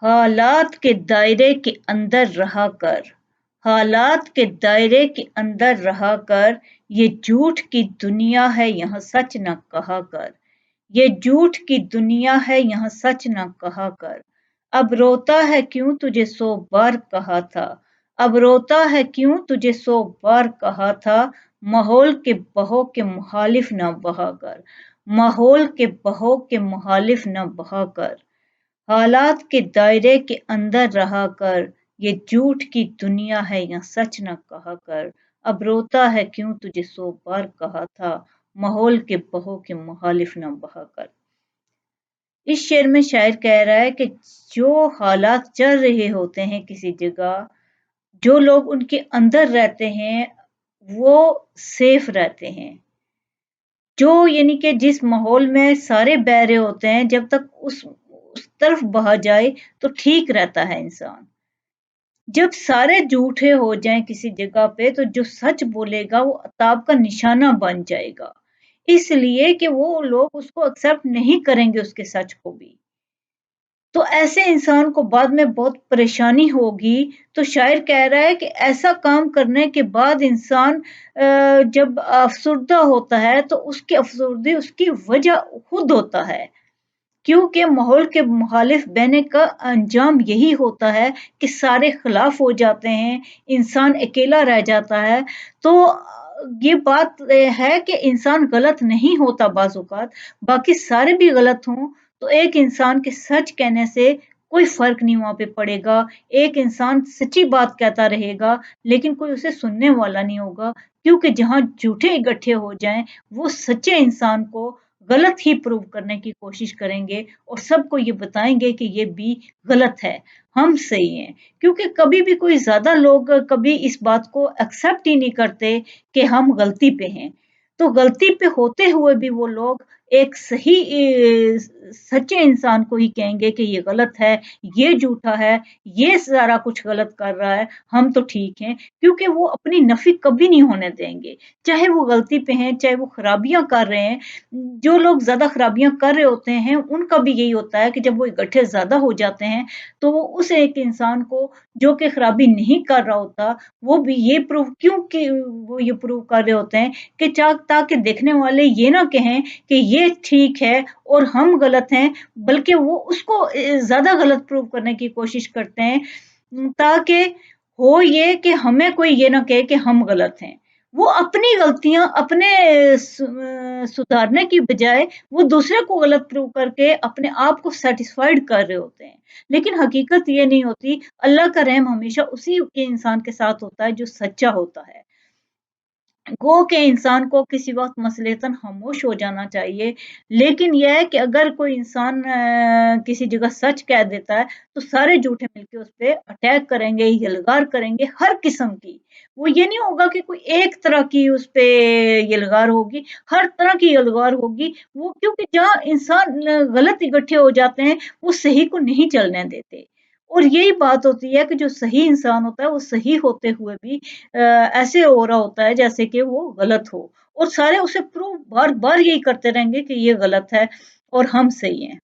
हालात के दायरे के अंदर रहा कर, हालात के दायरे के अंदर रहा कर, ये झूठ की दुनिया है यहाँ सच न कहा कर, ये झूठ की दुनिया है यहाँ सच न कहा कर। अब रोता है क्यों तुझे 100 बार कहा था, अब रोता है क्यों तुझे 100 बार कहा था, माहौल के बहो के मुखालिफ न बहा कर, माहौल के बहो के मुखालिफ न बहा कर। हालात के दायरे के अंदर रहा कर, ये झूठ की दुनिया है यहाँ सच न कहा कर। अब रोता है क्यों तुझे 100 बार कहा था, माहौल के बहो के मुखालिफ न बहा कर। इस शेर में शायर कह रहा है कि जो हालात चल रहे होते हैं किसी जगह, जो लोग उनके अंदर रहते हैं वो सेफ रहते हैं। जो यानी कि जिस माहौल में सारे बह रहे होते हैं, जब तक उस तरफ बहा जाए तो ठीक रहता है इंसान। जब सारे झूठे हो जाएं किसी जगह पे तो जो सच बोलेगा वो अताब का निशाना बन जाएगा, इसलिए कि वो लोग उसको एक्सेप्ट नहीं करेंगे उसके सच को भी। तो ऐसे इंसान को बाद में बहुत परेशानी होगी। तो शायर कह रहा है कि ऐसा काम करने के बाद इंसान जब अफसुर्दा होता है तो उसकी अफसुर्दी उसकी वजह खुद होता है, क्योंकि माहौल के मुखालिफ बहने का अंजाम यही होता है कि सारे खिलाफ हो जाते हैं, इंसान अकेला रह जाता है। तो ये बात है कि इंसान गलत नहीं होता बाज़ औक़ात, बाकी सारे भी गलत हों तो एक इंसान के सच कहने से कोई फ़र्क नहीं वहाँ पे पड़ेगा। एक इंसान सच्ची बात कहता रहेगा लेकिन कोई उसे सुनने वाला नहीं होगा, क्योंकि जहाँ झूठे इकट्ठे हो जाएँ वो सच्चे इंसान को गलत ही प्रूव करने की कोशिश करेंगे और सबको ये बताएँगे कि ये भी गलत है, हम सही हैं। क्योंकि कभी भी कोई ज़्यादा लोग कभी इस बात को एक्सेप्ट ही नहीं करते कि हम गलती पे हैं। तो गलती पे होते हुए भी वो लोग एक सही सच्चे इंसान को ही कहेंगे कि ये गलत है, ये झूठा है, ये सारा कुछ गलत कर रहा है, हम तो ठीक हैं, क्योंकि वो अपनी नफ़ी कभी नहीं होने देंगे। चाहे वो गलती पे हैं, चाहे वो खराबियाँ कर रहे हैं। जो लोग ज़्यादा खराबियाँ कर रहे होते हैं, उनका भी यही होता है कि जब वो इकट्ठे ज़्यादा हो जाते हैं, तो वो उस एक इंसान को जो कि खराबी नहीं कर रहा होता, वो भी ये प्रूव क्योंकि वो ये प्रूव कर रहे होते हैं कि ताकि देखने वाले ये ना कहें कि ये ठीक है और हम गलत हैं, बल्कि वो उसको ज़्यादा गलत प्रूव करने की कोशिश करते हैं, ताकि हो ये कि हमें कोई ये ना कहे कि हम गलत हैं। वो अपनी गलतियाँ अपने सुधारने की बजाय वो दूसरे को गलत प्रूव करके अपने आप को सैटिस्फाइड कर रहे होते हैं। लेकिन हकीकत ये नहीं होती, अल्लाह का रहम हमेशा उसी के इंसान के साथ होता है जो सच्चा होता है। गो के इंसान को किसी वक़्त मसलहतन खामोश हो जाना चाहिए, लेकिन ये है कि अगर कोई इंसान किसी जगह सच कह देता है, तो सारे झूठे मिलके उस पे अटैक करेंगे, यलगार करेंगे हर किस्म की। वो ये नहीं होगा कि कोई एक तरह की उस पे यलगार होगी, हर तरह की यलगार होगी। वो क्योंकि जहाँ इंसान गलत इकट्ठे हो जाते हैं, वो सही को नहीं चलने देते। और यही बात होती है कि जो सही इंसान होता है, वो सही होते हुए भी ऐसे हो रहा होता है जैसे कि वो गलत हो और सारे उसे प्रूव बार-बार यही करते रहेंगे कि ये गलत है और हम सही हैं।